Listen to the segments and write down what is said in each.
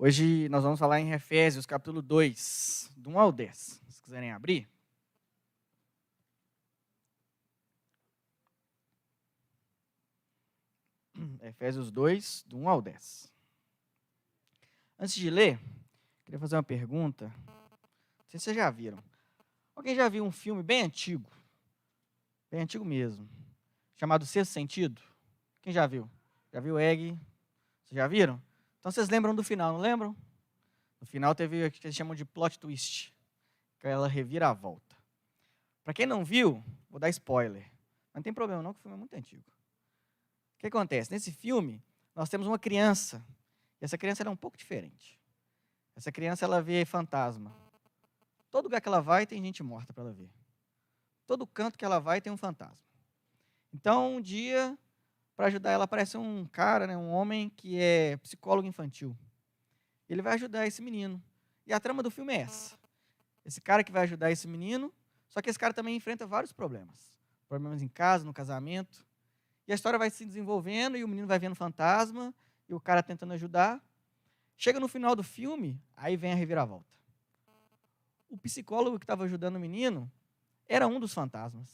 Hoje nós vamos falar em Efésios, capítulo 2, do 1 ao 10. Se quiserem abrir. Efésios 2, do 1 ao 10. Antes de ler, queria fazer uma pergunta. Não sei se vocês já viram. Alguém já viu um filme bem antigo mesmo, chamado Sexto Sentido? Quem já viu? Já viu Egg? Vocês já viram? Então vocês lembram do final, não lembram? No final teve o que eles chamam de plot twist, aquela reviravolta. Para quem não viu, vou dar spoiler. Mas não tem problema não, que o filme é muito antigo. O que acontece? Nesse filme, nós temos uma criança. E essa criança ela é um pouco diferente. Essa criança ela vê fantasma. Todo lugar que ela vai tem gente morta para ela ver. Todo canto que ela vai tem um fantasma. Então, um dia, para ajudar ela, aparece um cara, um homem que é psicólogo infantil. Ele vai ajudar esse menino. E a trama do filme é essa. Esse cara que vai ajudar esse menino, só que esse cara também enfrenta vários problemas. Problemas em casa, no casamento. E a história vai se desenvolvendo e o menino vai vendo fantasma e o cara tentando ajudar. Chega no final do filme, aí vem a reviravolta. O psicólogo que estava ajudando o menino era um dos fantasmas.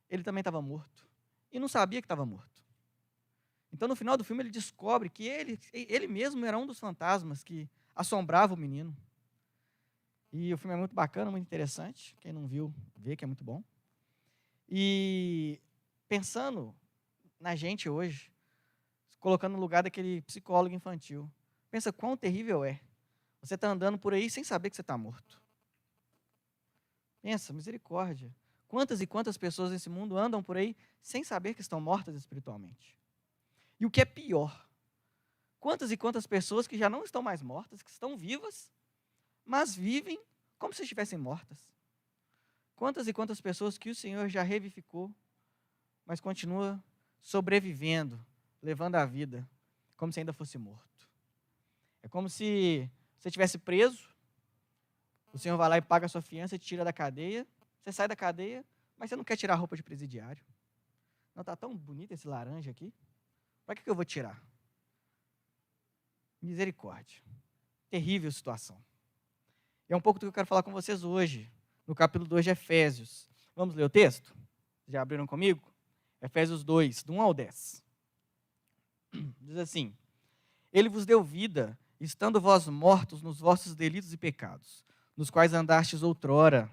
Ele também estava morto. E não sabia que estava morto. Então, no final do filme, ele descobre que ele mesmo era um dos fantasmas que assombrava o menino. E o filme é muito bacana, muito interessante. Quem não viu, vê que é muito bom. E pensando na gente hoje, colocando no lugar daquele psicólogo infantil. Pensa quão terrível é. Você está andando por aí sem saber que você está morto. Pensa, misericórdia. Quantas e quantas pessoas nesse mundo andam por aí sem saber que estão mortas espiritualmente? E o que é pior, quantas e quantas pessoas que já não estão mais mortas, que estão vivas, mas vivem como se estivessem mortas? Quantas e quantas pessoas que o Senhor já revivificou, mas continua sobrevivendo, levando a vida, como se ainda fosse morto. É como se você estivesse preso, o Senhor vai lá e paga a sua fiança e te tira da cadeia, você sai da cadeia, mas você não quer tirar a roupa de presidiário. Não, está tão bonito esse laranja aqui, para que eu vou tirar? Misericórdia. Terrível situação. É um pouco do que eu quero falar com vocês hoje, no capítulo 2 de Efésios. Vamos ler o texto? Já abriram comigo? Efésios 2, do 1 ao 10. Diz assim: Ele vos deu vida, estando vós mortos nos vossos delitos e pecados, nos quais andastes outrora,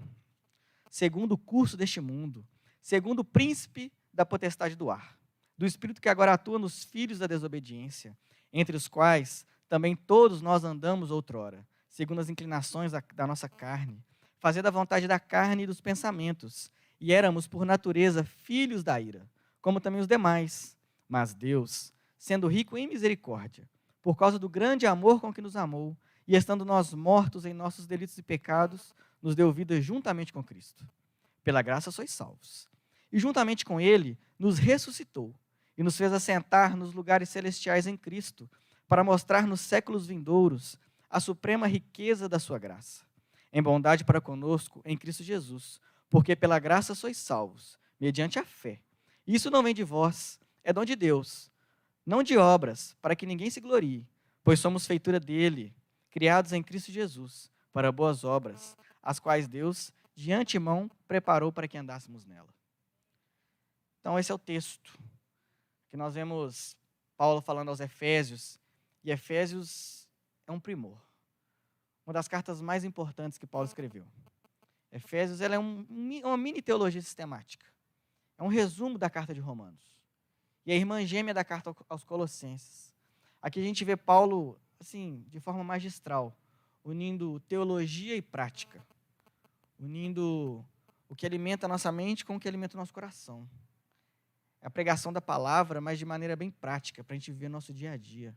segundo o curso deste mundo, segundo o príncipe da potestade do ar, do espírito que agora atua nos filhos da desobediência, entre os quais também todos nós andamos outrora, segundo as inclinações da nossa carne, fazendo a vontade da carne e dos pensamentos, e éramos por natureza filhos da ira, como também os demais. Mas Deus, sendo rico em misericórdia, por causa do grande amor com que nos amou, e estando nós mortos em nossos delitos e pecados, nos deu vida juntamente com Cristo. Pela graça sois salvos. E juntamente com Ele, nos ressuscitou, e nos fez assentar nos lugares celestiais em Cristo, para mostrar nos séculos vindouros a suprema riqueza da sua graça, em bondade para conosco em Cristo Jesus, porque pela graça sois salvos, mediante a fé. Isso não vem de vós, é dom de Deus, não de obras, para que ninguém se glorie, pois somos feitura dele, criados em Cristo Jesus, para boas obras, as quais Deus, de antemão, preparou para que andássemos nela. Então, esse é o texto que nós vemos Paulo falando aos Efésios, e Efésios é um primor, uma das cartas mais importantes que Paulo escreveu. Efésios ela é uma mini teologia sistemática, é um resumo da carta de Romanos, e a irmã gêmea da carta aos Colossenses. Aqui a gente vê Paulo, assim, de forma magistral, unindo teologia e prática, unindo o que alimenta a nossa mente com o que alimenta o nosso coração. É a pregação da palavra, mas de maneira bem prática, para a gente viver no nosso dia a dia.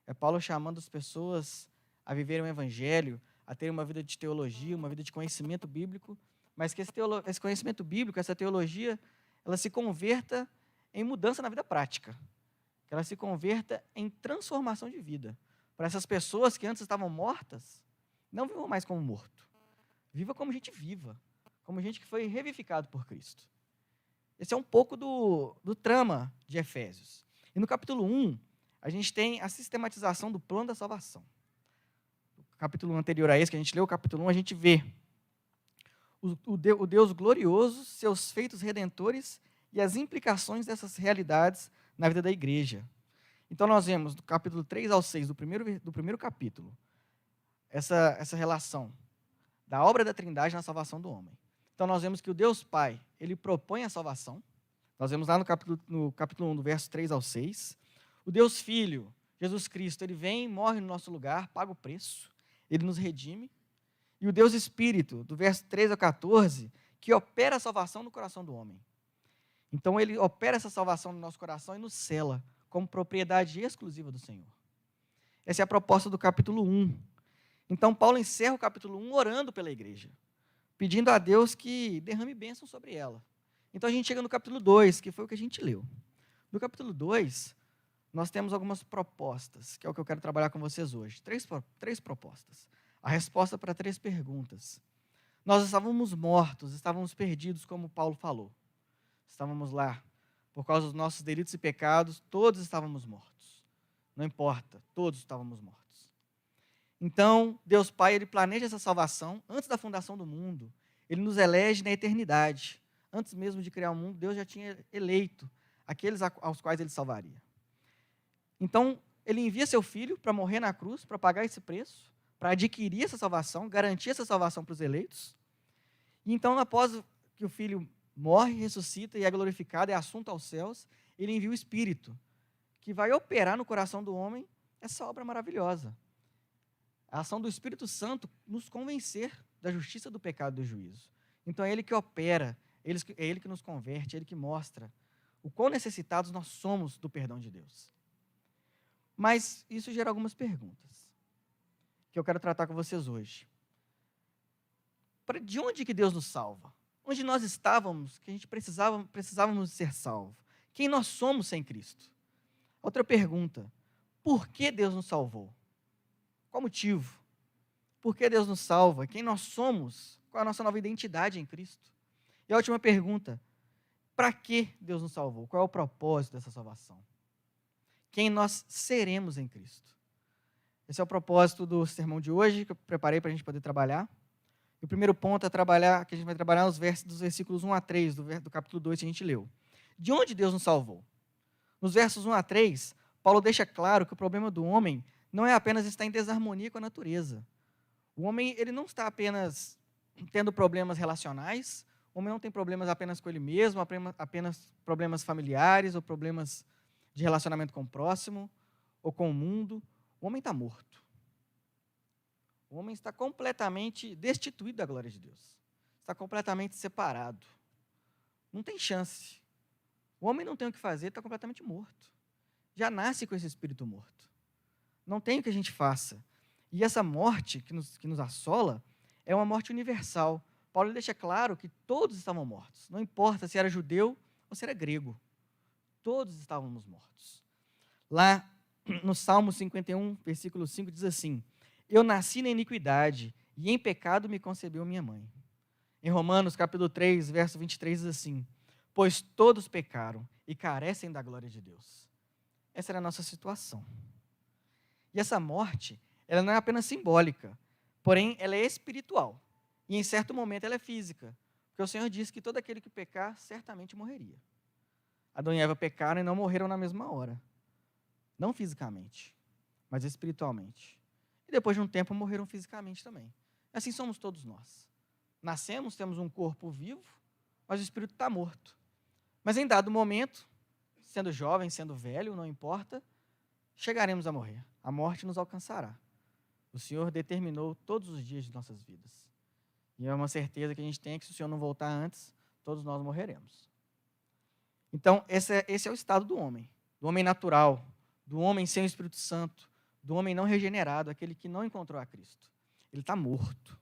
É Paulo chamando as pessoas a viverem o evangelho, a terem uma vida de teologia, uma vida de conhecimento bíblico, mas que esse conhecimento bíblico, essa teologia, ela se converta em mudança na vida prática, que ela se converta em transformação de vida. Para essas pessoas que antes estavam mortas, não vivam mais como morto, viva como gente viva, como gente que foi revivificado por Cristo. Esse é um pouco do trama de Efésios. E no capítulo 1, a gente tem a sistematização do plano da salvação. capítulo anterior a esse, que a gente leu o capítulo 1, a gente vê o Deus glorioso, seus feitos redentores e as implicações dessas realidades na vida da igreja. Então, nós vemos do capítulo 3 ao 6, do primeiro capítulo, essa relação da obra da Trindade na salvação do homem. Então, nós vemos que o Deus Pai, ele propõe a salvação. Nós vemos lá no capítulo 1, do verso 3 ao 6. O Deus Filho, Jesus Cristo, ele vem, morre no nosso lugar, paga o preço, ele nos redime. E o Deus Espírito, do verso 3 ao 14, que opera a salvação no coração do homem. Então, ele opera essa salvação no nosso coração e nos sela como propriedade exclusiva do Senhor. Essa é a proposta do capítulo 1. Então, Paulo encerra o capítulo 1 orando pela igreja, pedindo a Deus que derrame bênção sobre ela. Então, a gente chega no capítulo 2, que foi o que a gente leu. No capítulo 2, nós temos algumas propostas, que é o que eu quero trabalhar com vocês hoje. Três propostas. A resposta para 3 perguntas. Nós estávamos mortos, estávamos perdidos, como Paulo falou. Estávamos lá, por causa dos nossos delitos e pecados, todos estávamos mortos. Não importa, todos estávamos mortos. Então, Deus Pai, ele planeja essa salvação antes da fundação do mundo. Ele nos elege na eternidade. Antes mesmo de criar o mundo, Deus já tinha eleito aqueles aos quais ele salvaria. Então, ele envia seu filho para morrer na cruz, para pagar esse preço, para adquirir essa salvação, garantir essa salvação para os eleitos. E então, após que o filho morre, ressuscita e é glorificado, é assunto aos céus, ele envia o Espírito, que vai operar no coração do homem essa obra maravilhosa. A ação do Espírito Santo nos convencer da justiça, do pecado e do juízo. Então, é ele que opera, é ele que nos converte, é ele que mostra o quão necessitados nós somos do perdão de Deus. Mas isso gera algumas perguntas que eu quero tratar com vocês hoje. De onde que Deus nos salva? Onde nós estávamos, que a gente precisávamos ser salvos? Quem nós somos sem Cristo? Outra pergunta, por que Deus nos salvou? Qual motivo? Por que Deus nos salva? Quem nós somos? Qual é a nossa nova identidade em Cristo? E a última pergunta, para que Deus nos salvou? Qual é o propósito dessa salvação? Quem nós seremos em Cristo? Esse é o propósito do sermão de hoje, que eu preparei para a gente poder trabalhar. E o primeiro ponto que a gente vai trabalhar dos versículos 1 a 3, do capítulo 2 que a gente leu. De onde Deus nos salvou? Nos versos 1 a 3, Paulo deixa claro que o problema do homem não é apenas estar em desarmonia com a natureza. O homem, ele não está apenas tendo problemas relacionais, o homem não tem problemas apenas com ele mesmo, apenas problemas familiares ou problemas de relacionamento com o próximo ou com o mundo. O homem está morto. O homem está completamente destituído da glória de Deus. Está completamente separado. Não tem chance. O homem não tem o que fazer, está completamente morto. Já nasce com esse espírito morto. Não tem o que a gente faça. E essa morte que nos assola é uma morte universal. Paulo deixa claro que todos estavam mortos. Não importa se era judeu ou se era grego. Todos estávamos mortos. Lá no Salmo 51, versículo 5, diz assim: eu nasci na iniquidade, e em pecado me concebeu minha mãe. Em Romanos, capítulo 3, verso 23, diz assim: pois todos pecaram e carecem da glória de Deus. Essa era a nossa situação. E essa morte, ela não é apenas simbólica, porém ela é espiritual. E em certo momento ela é física, porque o Senhor disse que todo aquele que pecar certamente morreria. Adão e Eva pecaram e não morreram na mesma hora. Não fisicamente, mas espiritualmente. E depois de um tempo morreram fisicamente também. Assim somos todos nós. Nascemos, temos um corpo vivo, mas o espírito está morto. Mas em dado momento, sendo jovem, sendo velho, não importa, chegaremos a morrer. A morte nos alcançará. O Senhor determinou todos os dias de nossas vidas. E é uma certeza que a gente tem que se o Senhor não voltar antes, todos nós morreremos. Então, esse é o estado do homem natural, do homem sem o Espírito Santo, do homem não regenerado, aquele que não encontrou a Cristo. Ele está morto.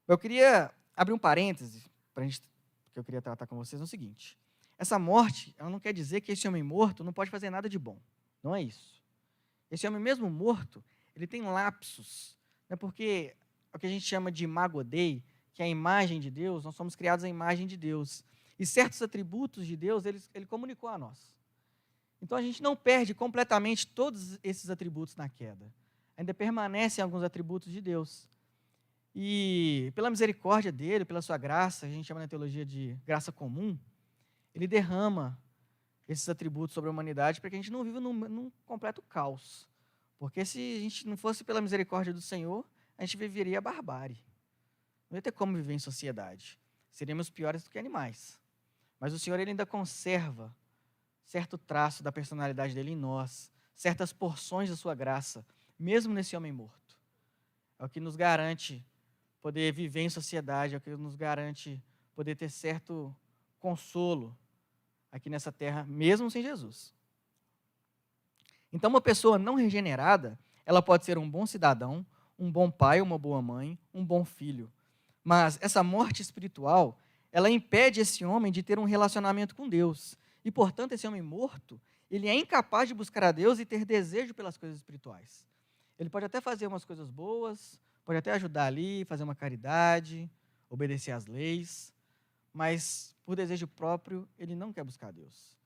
Eu queria abrir um parêntese, que eu queria tratar com vocês, no seguinte. Essa morte, ela não quer dizer que esse homem morto não pode fazer nada de bom. Não é isso. Esse homem mesmo morto, ele tem lapsos. Né, porque o que a gente chama de imago Dei, que é a imagem de Deus, nós somos criados à imagem de Deus. E certos atributos de Deus, ele comunicou a nós. Então, a gente não perde completamente todos esses atributos na queda. ainda permanecem alguns atributos de Deus. E pela misericórdia dele, pela sua graça, a gente chama na teologia de graça comum, ele derrama esses atributos sobre a humanidade para que a gente não viva num completo caos. Porque se a gente não fosse pela misericórdia do Senhor, a gente viveria a barbárie. Não ia ter como viver em sociedade. Seríamos piores do que animais. Mas o Senhor ele ainda conserva certo traço da personalidade dele em nós, certas porções da sua graça, mesmo nesse homem morto. É o que nos garante poder viver em sociedade, é o que nos garante poder ter certo consolo aqui nessa terra, mesmo sem Jesus. Então, uma pessoa não regenerada, ela pode ser um bom cidadão, um bom pai, uma boa mãe, um bom filho. Mas essa morte espiritual, ela impede esse homem de ter um relacionamento com Deus. E, portanto, esse homem morto, ele é incapaz de buscar a Deus e ter desejo pelas coisas espirituais. Ele pode até fazer umas coisas boas, pode até ajudar ali, fazer uma caridade, obedecer às leis, mas por desejo próprio, ele não quer buscar a Deus.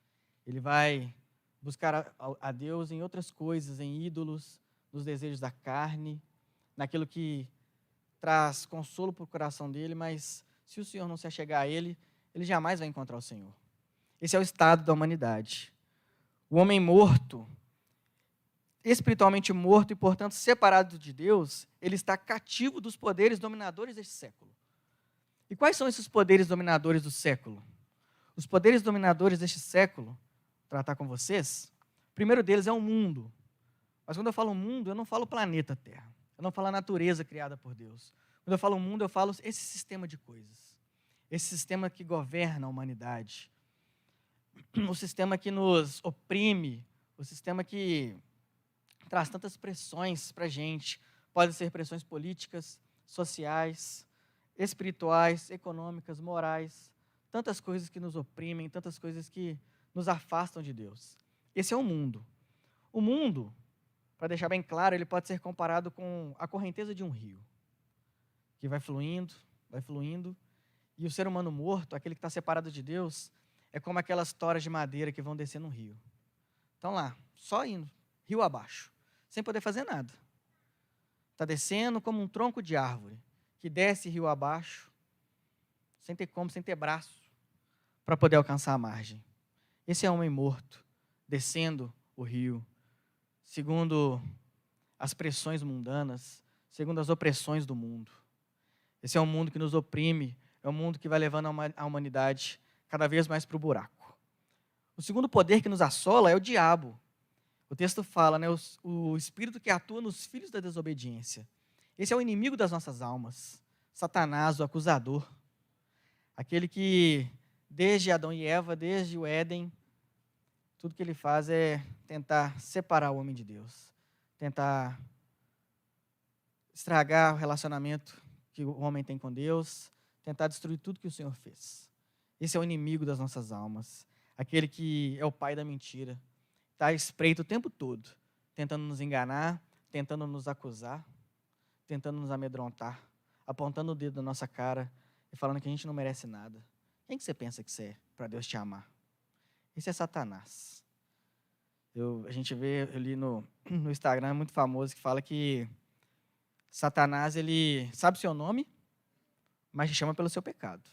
Ele vai buscar a Deus em outras coisas, em ídolos, nos desejos da carne, naquilo que traz consolo para o coração dele, mas se o Senhor não se achegar a ele, ele jamais vai encontrar o Senhor. Esse é o estado da humanidade. O homem morto, espiritualmente morto e, portanto, separado de Deus, ele está cativo dos poderes dominadores deste século. E quais são esses poderes dominadores do século? Os poderes dominadores deste século, vou tratar com vocês, o primeiro deles é o mundo. Mas quando eu falo mundo, eu não falo planeta Terra. Eu não falo a natureza criada por Deus. Quando eu falo mundo, eu falo esse sistema de coisas. Esse sistema que governa a humanidade. O sistema que nos oprime, o sistema que traz tantas pressões para a gente. Podem ser pressões políticas, sociais, espirituais, econômicas, morais. Tantas coisas que nos oprimem, tantas coisas que nos afastam de Deus. Esse é o mundo. O mundo, para deixar bem claro, ele pode ser comparado com a correnteza de um rio, que vai fluindo, e o ser humano morto, aquele que está separado de Deus, é como aquelas toras de madeira que vão descer no rio. Estão lá, só indo, rio abaixo, sem poder fazer nada. Está descendo como um tronco de árvore, que desce rio abaixo, sem ter como, sem ter braço, para poder alcançar a margem. Esse é um homem morto, descendo o rio, segundo as pressões mundanas, segundo as opressões do mundo. Esse é um mundo que nos oprime, é um mundo que vai levando a humanidade cada vez mais para o buraco. O segundo poder que nos assola é o diabo. O texto fala, né, o espírito que atua nos filhos da desobediência. Esse é o inimigo das nossas almas, Satanás, o acusador. Aquele que, desde Adão e Eva, desde o Éden, tudo que ele faz é tentar separar o homem de Deus, tentar estragar o relacionamento que o homem tem com Deus, tentar destruir tudo que o Senhor fez. Esse é o inimigo das nossas almas, aquele que é o pai da mentira, está à espreita o tempo todo, tentando nos enganar, tentando nos acusar, tentando nos amedrontar, apontando o dedo na nossa cara e falando que a gente não merece nada. Quem que você pensa que você é para Deus te amar? Esse é Satanás. A gente vê ali no Instagram, muito famoso, que fala que Satanás, ele sabe o seu nome, mas te chama pelo seu pecado.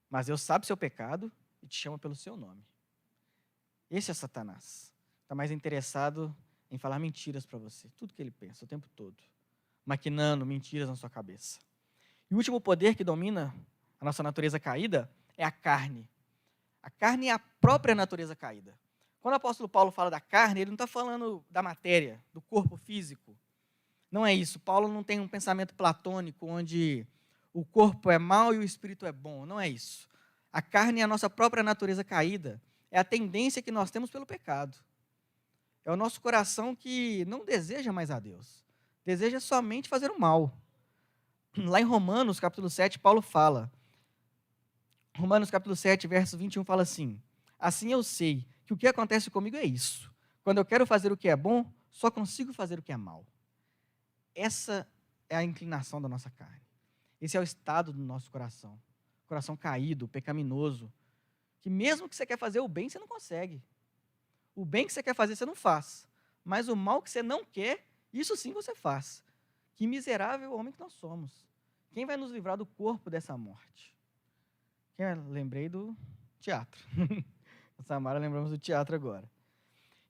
Mas Deus sabe o seu pecado e te chama pelo seu nome. Esse é Satanás. Está mais interessado em falar mentiras para você. Tudo que ele pensa, o tempo todo. Maquinando mentiras na sua cabeça. E o último poder que domina a nossa natureza caída é a carne. A carne é a própria natureza caída. Quando o apóstolo Paulo fala da carne, ele não está falando da matéria, do corpo físico. Não é isso. Paulo não tem um pensamento platônico onde o corpo é mau e o espírito é bom. Não é isso. A carne é a nossa própria natureza caída. É a tendência que nós temos pelo pecado. É o nosso coração que não deseja mais a Deus. Deseja somente fazer o mal. Lá em Romanos, capítulo 7, Paulo fala. Romanos, capítulo 7, verso 21, fala assim: assim eu sei que o que acontece comigo é isso. Quando eu quero fazer o que é bom, só consigo fazer o que é mal. Essa é a inclinação da nossa carne. Esse é o estado do nosso coração. Coração caído, pecaminoso. Que mesmo que você quer fazer o bem, você não consegue. O bem que você quer fazer, você não faz. Mas o mal que você não quer, Isso sim você faz. Que miserável homem que nós somos. Quem vai nos livrar do corpo dessa morte? Lembrei do teatro. A Samara lembramos do teatro agora.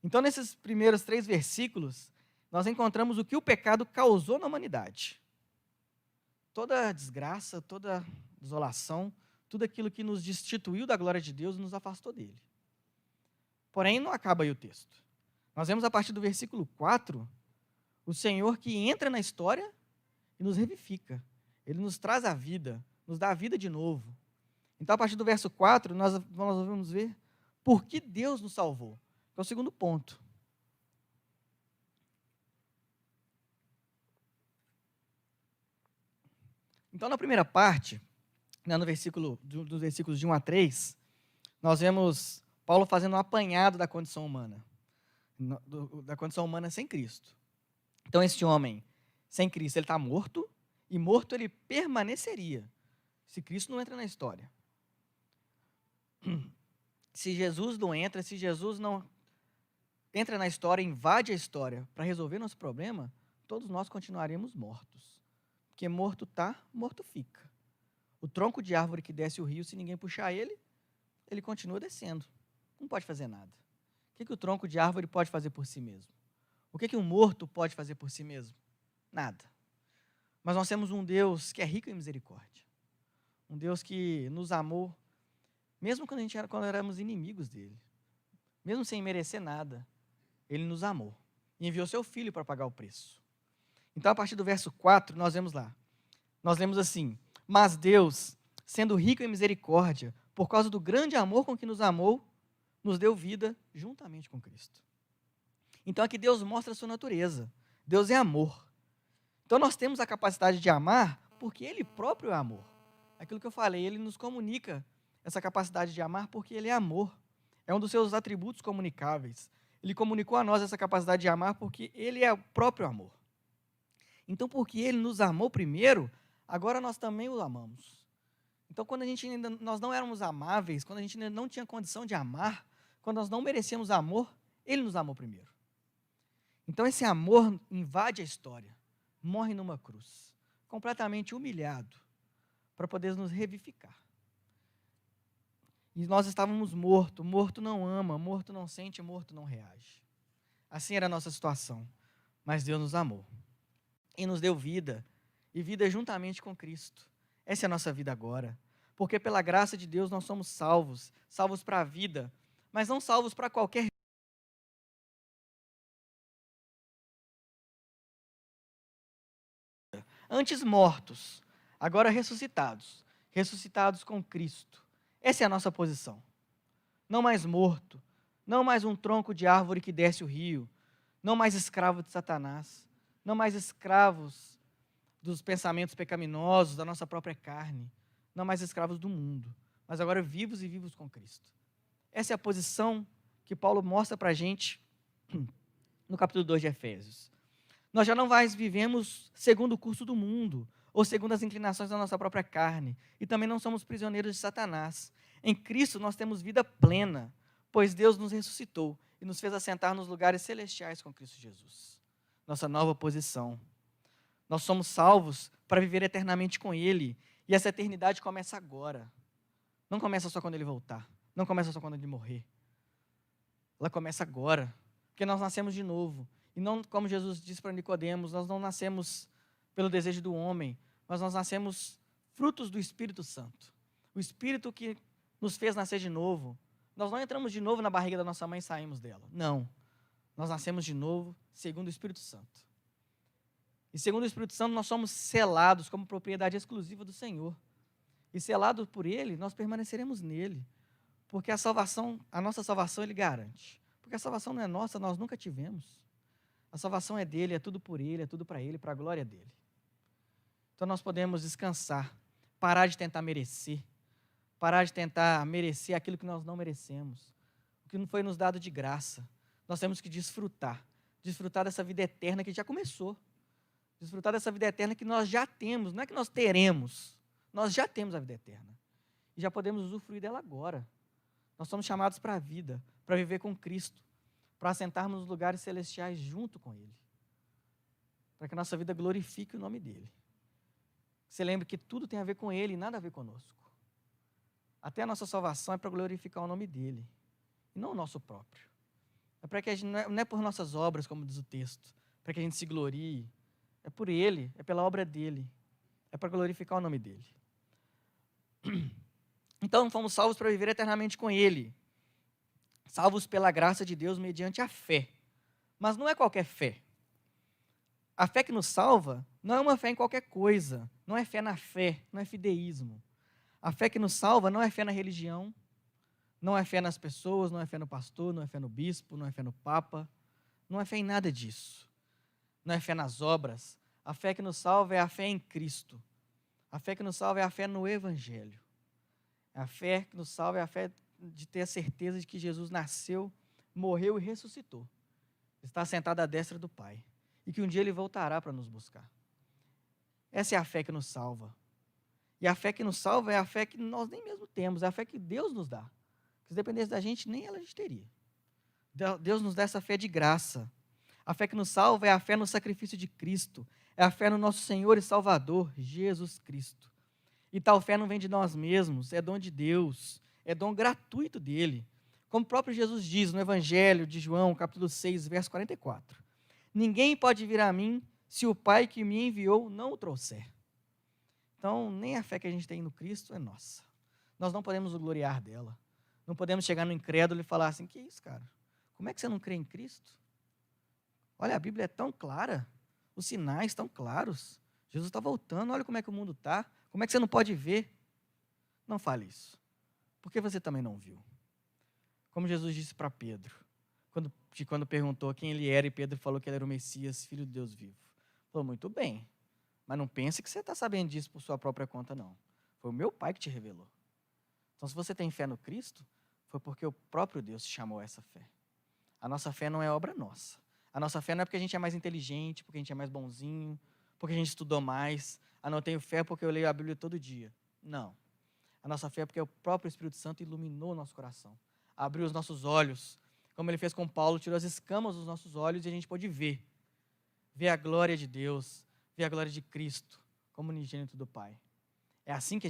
Então, nesses primeiros 3 versículos, nós encontramos o que o pecado causou na humanidade. Toda a desgraça, toda a desolação, tudo aquilo que nos destituiu da glória de Deus e nos afastou dele. Porém, não acaba aí o texto. Nós vemos a partir do versículo 4, o Senhor que entra na história e nos revivifica. Ele nos traz a vida, nos dá a vida de novo. Então, a partir do verso 4, nós vamos ver por que Deus nos salvou. Que é o segundo ponto. Então, na primeira parte, no dos versículos de 1 a 3, nós vemos Paulo fazendo um apanhado da condição humana. Da condição humana sem Cristo. Então, esse homem, sem Cristo, ele está morto, e morto ele permaneceria, se Cristo não entra na história. Se Jesus não entra, se Jesus não entra na história, invade a história para resolver nosso problema, todos nós continuaríamos mortos. Porque morto está, morto fica. O tronco de árvore que desce o rio, se ninguém puxar ele, ele continua descendo. Não pode fazer nada. O que o tronco de árvore pode fazer por si mesmo? O que um morto pode fazer por si mesmo? Nada. Mas nós temos um Deus que é rico em misericórdia. Um Deus que nos amou, mesmo quando éramos inimigos dele. Mesmo sem merecer nada, ele nos amou. E enviou seu filho para pagar o preço. Então, a partir do verso 4, nós vemos lá. Nós lemos assim: mas Deus, sendo rico em misericórdia, por causa do grande amor com que nos amou, nos deu vida juntamente com Cristo. Então, aqui Deus mostra a sua natureza. Deus é amor. Então, nós temos a capacidade de amar porque Ele próprio é amor. Aquilo que eu falei, Ele nos comunica essa capacidade de amar porque Ele é amor. É um dos seus atributos comunicáveis. Ele comunicou a nós essa capacidade de amar porque Ele é o próprio amor. Então, porque Ele nos amou primeiro, agora nós também o amamos. Então, quando nós não éramos amáveis, quando a gente ainda não tinha condição de amar, quando nós não merecíamos amor, Ele nos amou primeiro. Então, esse amor invade a história, morre numa cruz, completamente humilhado, para poder nos revivificar. E nós estávamos mortos, morto não ama, morto não sente, morto não reage. Assim era a nossa situação, mas Deus nos amou e nos deu vida, e vida juntamente com Cristo. Essa é a nossa vida agora, porque pela graça de Deus nós somos salvos, salvos para a vida, mas não salvos para qualquer antes mortos, agora ressuscitados, ressuscitados com Cristo. Essa é a nossa posição. Não mais morto, não mais um tronco de árvore que desce o rio, não mais escravo de Satanás, não mais escravos dos pensamentos pecaminosos, da nossa própria carne, não mais escravos do mundo, mas agora vivos e vivos com Cristo. Essa é a posição que Paulo mostra para a gente no capítulo 2 de Efésios. Nós já não mais vivemos segundo o curso do mundo, ou segundo as inclinações da nossa própria carne, e também não somos prisioneiros de Satanás. Em Cristo nós temos vida plena, pois Deus nos ressuscitou e nos fez assentar nos lugares celestiais com Cristo Jesus. Nossa nova posição. Nós somos salvos para viver eternamente com Ele, e essa eternidade começa agora. Não começa só quando Ele voltar, não começa só quando Ele morrer. Ela começa agora, porque nós nascemos de novo. E não, como Jesus disse para Nicodemos, nós não nascemos pelo desejo do homem, mas nós nascemos frutos do Espírito Santo. O Espírito que nos fez nascer de novo. Nós não entramos de novo na barriga da nossa mãe e saímos dela. Não. Nós nascemos de novo segundo o Espírito Santo. E segundo o Espírito Santo, nós somos selados como propriedade exclusiva do Senhor. E selados por Ele, nós permaneceremos nele. Porque a nossa salvação Ele garante. Porque a salvação não é nossa, nós nunca tivemos. A salvação é dele, é tudo por ele, é tudo para ele, para a glória dele. Então nós podemos descansar, parar de tentar merecer aquilo que nós não merecemos, o que não foi nos dado de graça. Nós temos que desfrutar dessa vida eterna que já começou, desfrutar dessa vida eterna que nós já temos, não é que nós teremos, nós já temos a vida eterna, e já podemos usufruir dela agora. Nós somos chamados para a vida, para viver com Cristo, para assentarmos nos lugares celestiais junto com Ele. para que a nossa vida glorifique o nome dele. Você lembre que tudo tem a ver com ele e nada a ver conosco. Até a nossa salvação é para glorificar o nome dele, e não o nosso próprio. É para que a gente, não é por nossas obras, como diz o texto, para que a gente se glorie. É por ele, é pela obra dele. É para glorificar o nome dele. Então, fomos salvos para viver eternamente com ele. Salvos pela graça de Deus mediante a fé. Mas não é qualquer fé. A fé que nos salva não é uma fé em qualquer coisa. Não é fé na fé, não é fideísmo. A fé que nos salva não é fé na religião, não é fé nas pessoas, não é fé no pastor, não é fé no bispo, não é fé no papa. Não é fé em nada disso. Não é fé nas obras. A fé que nos salva é a fé em Cristo. A fé que nos salva é a fé no Evangelho. A fé que nos salva é a fé de ter a certeza de que Jesus nasceu, morreu e ressuscitou. Está sentado à destra do Pai. E que um dia ele voltará para nos buscar. Essa é a fé que nos salva. E a fé que nos salva é a fé que nós nem mesmo temos, é a fé que Deus nos dá. Se dependesse da gente, nem ela a gente teria. Deus nos dá essa fé de graça. A fé que nos salva é a fé no sacrifício de Cristo. É a fé no nosso Senhor e Salvador, Jesus Cristo. E tal fé não vem de nós mesmos, é dom de Deus, é dom gratuito dele. Como o próprio Jesus diz no Evangelho de João, capítulo 6, verso 44. Ninguém pode vir a mim se o Pai que me enviou não o trouxer. Então, nem a fé que a gente tem no Cristo é nossa. Nós não podemos nos gloriar dela. Não podemos chegar no incrédulo e falar assim, que isso, cara? Como é que você não crê em Cristo? Olha, a Bíblia é tão clara, os sinais estão claros. Jesus está voltando, olha como é que o mundo está. Como é que você não pode ver? Não fale isso, porque você também não viu. Como Jesus disse para Pedro, quando perguntou quem ele era, e Pedro falou que ele era o Messias, filho de Deus vivo. Falou, muito bem, mas não pense que você está sabendo disso por sua própria conta, não. Foi o meu Pai que te revelou. Então, se você tem fé no Cristo, foi porque o próprio Deus te chamou a essa fé. A nossa fé não é obra nossa. A nossa fé não é porque a gente é mais inteligente, porque a gente é mais bonzinho, porque a gente estudou mais. Ah, não, eu tenho fé porque eu leio a Bíblia todo dia. Não. A nossa fé é porque o próprio Espírito Santo iluminou o nosso coração, abriu os nossos olhos, como ele fez com Paulo, tirou as escamas dos nossos olhos e a gente pôde ver a glória de Deus, ver a glória de Cristo, como unigênito do Pai. É assim que a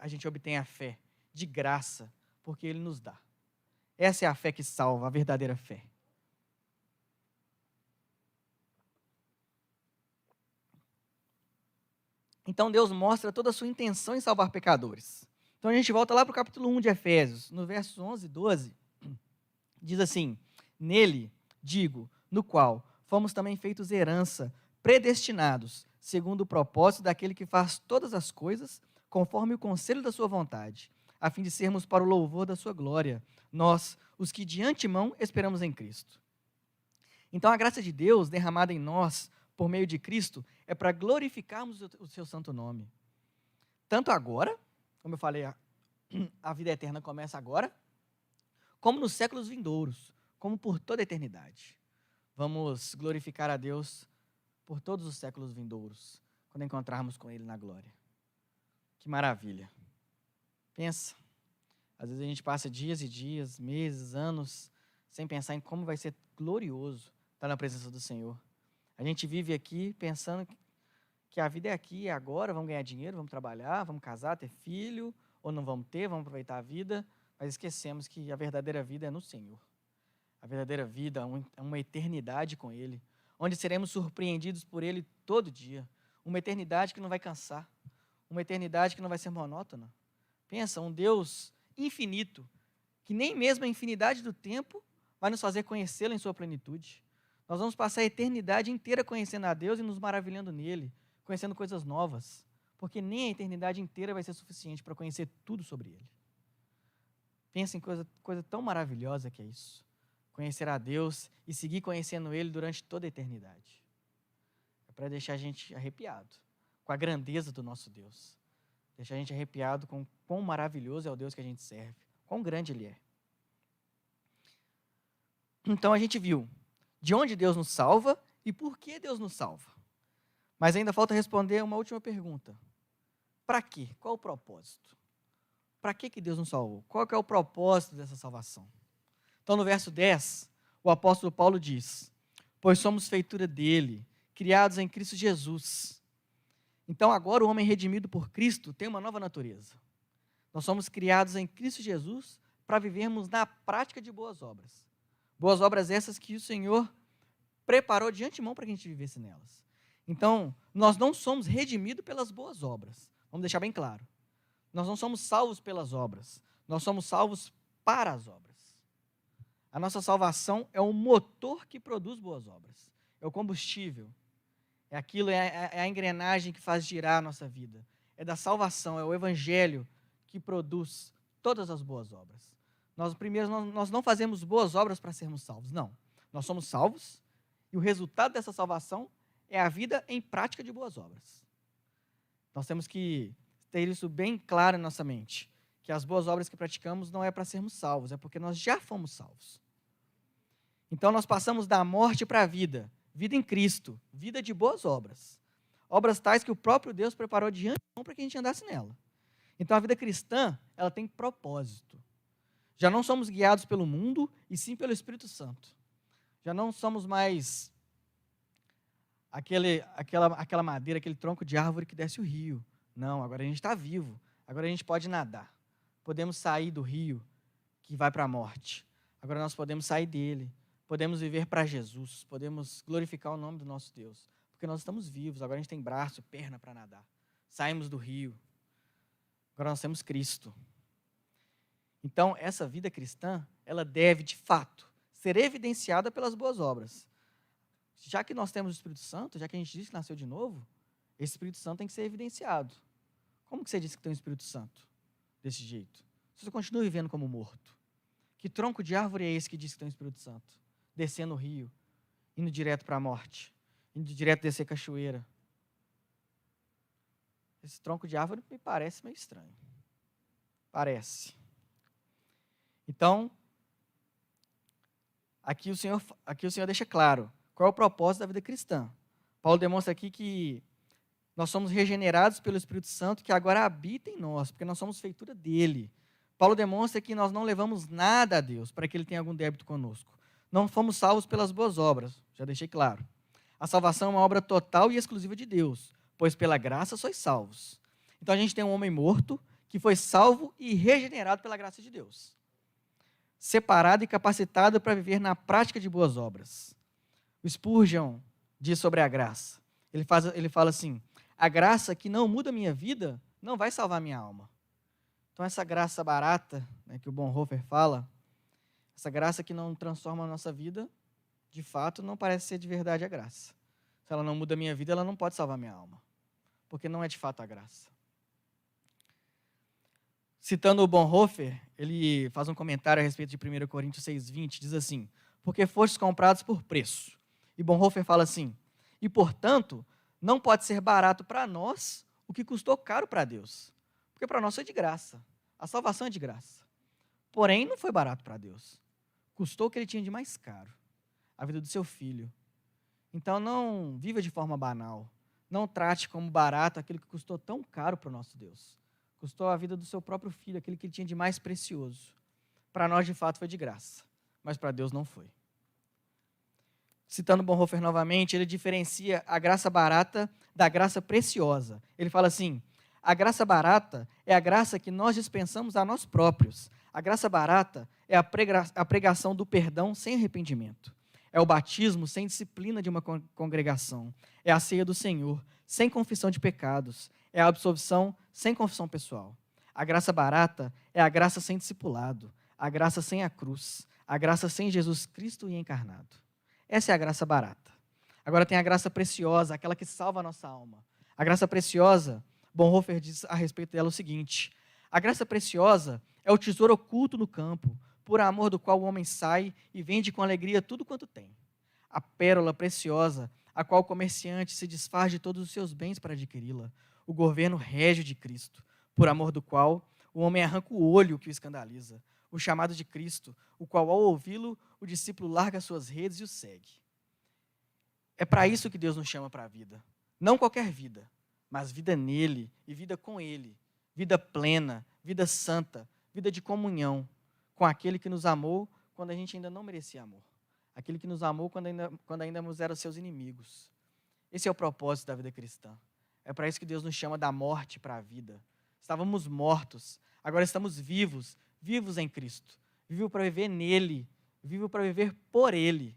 gente obtém a fé, de graça, porque ele nos dá. Essa é a fé que salva, a verdadeira fé. Então Deus mostra toda a sua intenção em salvar pecadores. Então a gente volta lá para o capítulo 1 de Efésios, no versos 11 e 12, diz assim, nele, digo, no qual fomos também feitos herança, predestinados, segundo o propósito daquele que faz todas as coisas, conforme o conselho da sua vontade, a fim de sermos para o louvor da sua glória, nós, os que de antemão esperamos em Cristo. Então a graça de Deus derramada em nós, por meio de Cristo, é para glorificarmos o seu santo nome. Tanto agora, como eu falei, a vida eterna começa agora, como nos séculos vindouros, como por toda a eternidade. Vamos glorificar a Deus por todos os séculos vindouros, quando encontrarmos com Ele na glória. Que maravilha. Pensa, às vezes a gente passa dias e dias, meses, anos, sem pensar em como vai ser glorioso estar na presença do Senhor. A gente vive aqui pensando que a vida é aqui, é agora, vamos ganhar dinheiro, vamos trabalhar, vamos casar, ter filho, ou não vamos ter, vamos aproveitar a vida, mas esquecemos que a verdadeira vida é no Senhor. A verdadeira vida é uma eternidade com Ele, onde seremos surpreendidos por Ele todo dia. Uma eternidade que não vai cansar, uma eternidade que não vai ser monótona. Pensa, um Deus infinito, que nem mesmo a infinidade do tempo vai nos fazer conhecê-lo em sua plenitude. Nós vamos passar a eternidade inteira conhecendo a Deus e nos maravilhando nele, conhecendo coisas novas, porque nem a eternidade inteira vai ser suficiente para conhecer tudo sobre ele. Pensa em coisa tão maravilhosa que é isso. Conhecer a Deus e seguir conhecendo ele durante toda a eternidade. É para deixar a gente arrepiado com a grandeza do nosso Deus. Deixar a gente arrepiado com quão maravilhoso é o Deus que a gente serve, quão grande ele é. Então a gente viu de onde Deus nos salva e por que Deus nos salva. Mas ainda falta responder uma última pergunta. Para quê? Qual o propósito? Para que Deus nos salvou? Qual que é o propósito dessa salvação? Então, no verso 10, o apóstolo Paulo diz, pois somos feitura dele, criados em Cristo Jesus. Então agora o homem redimido por Cristo tem uma nova natureza. Nós somos criados em Cristo Jesus para vivermos na prática de boas obras. Boas obras essas que o Senhor preparou de antemão para que a gente vivesse nelas. Então, nós não somos redimidos pelas boas obras. Vamos deixar bem claro. Nós não somos salvos pelas obras. Nós somos salvos para as obras. A nossa salvação é o motor que produz boas obras. É o combustível. É aquilo, é a engrenagem que faz girar a nossa vida. É da salvação, é o evangelho que produz todas as boas obras. Nós não fazemos boas obras para sermos salvos, não. Nós somos salvos e o resultado dessa salvação é a vida em prática de boas obras. Nós temos que ter isso bem claro em nossa mente, que as boas obras que praticamos não é para sermos salvos, é porque nós já fomos salvos. Então nós passamos da morte para a vida, vida em Cristo, vida de boas obras. Obras tais que o próprio Deus preparou de antemão para que a gente andasse nela. Então a vida cristã, ela tem propósito. Já não somos guiados pelo mundo, e sim pelo Espírito Santo. Já não somos mais aquela madeira, aquele tronco de árvore que desce o rio. Não, agora a gente está vivo. Agora a gente pode nadar. Podemos sair do rio que vai para a morte. Agora nós podemos sair dele. Podemos viver para Jesus. Podemos glorificar o nome do nosso Deus. Porque nós estamos vivos. Agora a gente tem braço, perna para nadar. Saímos do rio. Agora nós temos Cristo. Então, essa vida cristã, ela deve, de fato, ser evidenciada pelas boas obras. Já que nós temos o Espírito Santo, já que a gente diz que nasceu de novo, esse Espírito Santo tem que ser evidenciado. Como que você disse que tem o Espírito Santo? Desse jeito. Você continua vivendo como morto. Que tronco de árvore é esse que diz que tem o Espírito Santo? Descendo o rio, indo direto para a morte, indo direto descer a cachoeira. Esse tronco de árvore me parece meio estranho. Parece. Então, aqui o Senhor deixa claro qual é o propósito da vida cristã. Paulo demonstra aqui que nós somos regenerados pelo Espírito Santo que agora habita em nós, porque nós somos feitura dele. Paulo demonstra que nós não levamos nada a Deus para que ele tenha algum débito conosco. Não fomos salvos pelas boas obras, já deixei claro. A salvação é uma obra total e exclusiva de Deus, pois pela graça sois salvos. Então a gente tem um homem morto que foi salvo e regenerado pela graça de Deus. Separado e capacitado para viver na prática de boas obras. O Spurgeon diz sobre a graça. Ele fala assim, a graça que não muda a minha vida não vai salvar minha alma. Então essa graça barata, né, que o Bonhoeffer fala, essa graça que não transforma a nossa vida, de fato não parece ser de verdade a graça. Se ela não muda a minha vida, ela não pode salvar minha alma. Porque não é de fato a graça. Citando o Bonhoeffer, ele faz um comentário a respeito de 1 Coríntios 6,20, diz assim, porque fostes comprados por preço. E Bonhoeffer fala assim, e portanto, não pode ser barato para nós o que custou caro para Deus. Porque para nós foi de graça. A salvação é de graça. Porém, não foi barato para Deus. Custou o que ele tinha de mais caro. A vida do seu filho. Então, não viva de forma banal. Não trate como barato aquilo que custou tão caro para o nosso Deus. Custou a vida do seu próprio filho, aquele que ele tinha de mais precioso. Para nós, de fato, foi de graça. Mas para Deus não foi. Citando Bonhoeffer novamente, ele diferencia a graça barata da graça preciosa. Ele fala assim, a graça barata é a graça que nós dispensamos a nós próprios. A graça barata é a pregação do perdão sem arrependimento. É o batismo sem disciplina de uma congregação. É a ceia do Senhor, sem confissão de pecados. É a absolvição sem confissão pessoal. A graça barata é a graça sem discipulado. A graça sem a cruz. A graça sem Jesus Cristo e encarnado. Essa é a graça barata. Agora tem a graça preciosa, aquela que salva a nossa alma. A graça preciosa, Bonhoeffer diz a respeito dela o seguinte, a graça preciosa é o tesouro oculto no campo, por amor do qual o homem sai e vende com alegria tudo quanto tem. A pérola preciosa, a qual o comerciante se desfaz de todos os seus bens para adquiri-la. O governo régio de Cristo, por amor do qual o homem arranca o olho que o escandaliza. O chamado de Cristo, o qual, ao ouvi-lo, o discípulo larga suas redes e o segue. É para isso que Deus nos chama para a vida. Não qualquer vida, mas vida nele e vida com ele. Vida plena, vida santa, vida de comunhão com aquele que nos amou quando a gente ainda não merecia amor. Aquele que nos amou quando ainda éramos seus inimigos. Esse é o propósito da vida cristã. É para isso que Deus nos chama da morte para a vida. Estávamos mortos, agora estamos vivos, vivos em Cristo. Vivo para viver nele, vivo para viver por ele.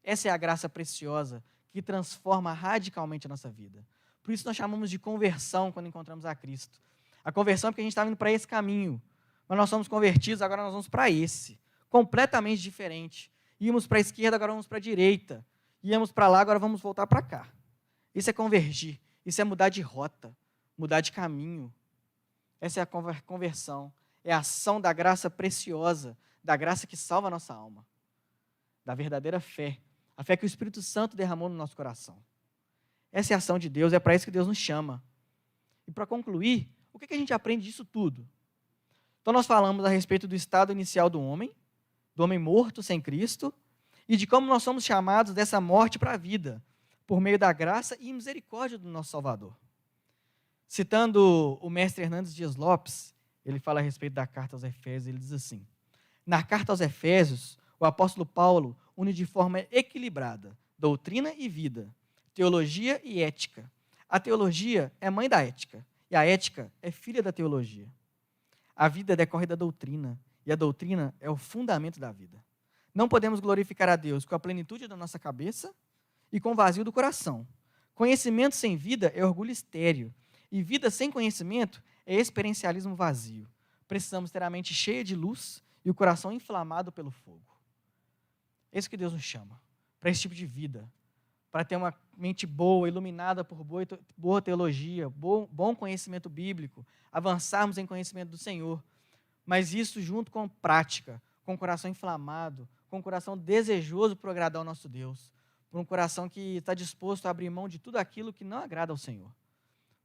Essa é a graça preciosa que transforma radicalmente a nossa vida. Por isso nós chamamos de conversão quando encontramos a Cristo. A conversão é porque a gente estava indo para esse caminho, mas nós somos convertidos, agora nós vamos para esse, completamente diferente. Íamos para a esquerda, agora vamos para a direita. Íamos para lá, agora vamos voltar para cá. Isso é convergir, isso é mudar de rota, mudar de caminho. Essa é a conversão, é a ação da graça preciosa, da graça que salva a nossa alma, da verdadeira fé, a fé que o Espírito Santo derramou no nosso coração. Essa é a ação de Deus, é para isso que Deus nos chama. E para concluir, o que a gente aprende disso tudo? Então nós falamos a respeito do estado inicial do homem morto sem Cristo, e de como nós somos chamados dessa morte para a vida, por meio da graça e misericórdia do nosso Salvador. Citando o mestre Hernandes Dias Lopes, ele fala a respeito da carta aos Efésios, ele diz assim: na carta aos Efésios, o apóstolo Paulo une de forma equilibrada doutrina e vida, teologia e ética. A teologia é mãe da ética, e a ética é filha da teologia. A vida decorre da doutrina, e a doutrina é o fundamento da vida. Não podemos glorificar a Deus com a plenitude da nossa cabeça e com o vazio do coração. Conhecimento sem vida é orgulho estéril, e vida sem conhecimento é experiencialismo vazio. Precisamos ter a mente cheia de luz e o coração inflamado pelo fogo. É isso que Deus nos chama, para esse tipo de vida, para ter uma mente boa, iluminada por boa teologia, bom conhecimento bíblico, avançarmos em conhecimento do Senhor, mas isso junto com prática, com o coração inflamado, com o coração desejoso por agradar ao nosso Deus, por um coração que está disposto a abrir mão de tudo aquilo que não agrada ao Senhor,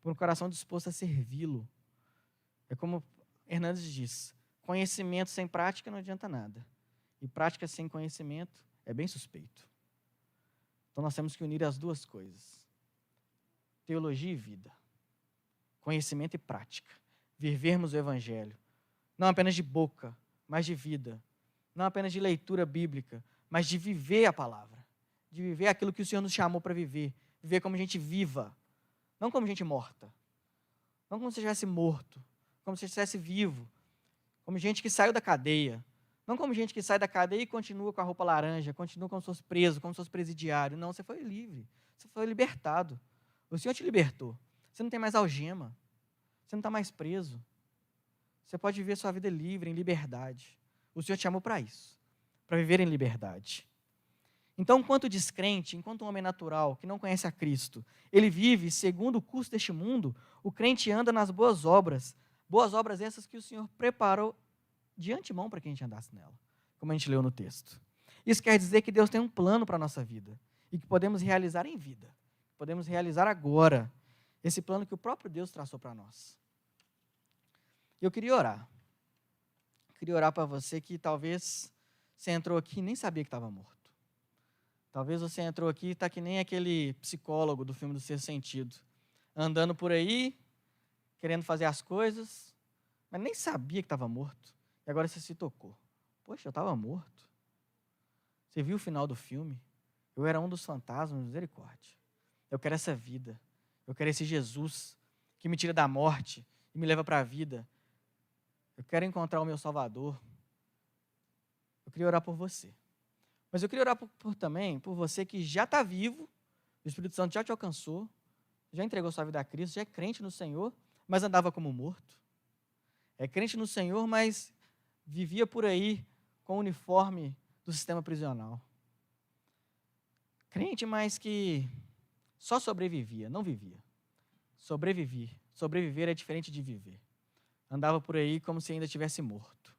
por um coração disposto a servi-lo. É como Hernandes diz: conhecimento sem prática não adianta nada, e prática sem conhecimento é bem suspeito. Então nós temos que unir as duas coisas, teologia e vida, conhecimento e prática, vivermos o Evangelho, não apenas de boca, mas de vida, não apenas de leitura bíblica, mas de viver a palavra, de viver aquilo que o Senhor nos chamou para viver, viver como gente viva, não como gente morta, não como se estivesse morto, como se estivesse vivo, como gente que saiu da cadeia, não como gente que sai da cadeia e continua com a roupa laranja, continua como se fosse preso, como se fosse presidiário. Não, você foi livre, você foi libertado. O Senhor te libertou. Você não tem mais algema, você não está mais preso. Você pode viver sua vida livre, em liberdade. O Senhor te chamou para isso, para viver em liberdade. Então, enquanto descrente, enquanto um homem natural, que não conhece a Cristo, ele vive segundo o curso deste mundo, o crente anda nas boas obras essas que o Senhor preparou de antemão para que a gente andasse nela, como a gente leu no texto. Isso quer dizer que Deus tem um plano para a nossa vida, e que podemos realizar em vida, podemos realizar agora, esse plano que o próprio Deus traçou para nós. E eu queria orar para você que talvez você entrou aqui e nem sabia que estava morto. Talvez você entrou aqui e está que nem aquele psicólogo do filme do Sexto Sentido, andando por aí, querendo fazer as coisas, mas nem sabia que estava morto. E agora você se tocou. Poxa, eu estava morto. Você viu o final do filme? Eu era um dos fantasmas, misericórdia. Eu quero essa vida. Eu quero esse Jesus que me tira da morte e me leva para a vida. Eu quero encontrar o meu Salvador. Eu queria orar por você. Mas eu queria orar também por você que já está vivo, o Espírito Santo já te alcançou, já entregou sua vida a Cristo, já é crente no Senhor, mas andava como morto. É crente no Senhor, mas vivia por aí com o uniforme do sistema prisional. Crente, mas que só sobrevivia, não vivia. Sobreviver é diferente de viver. Andava por aí como se ainda tivesse morto.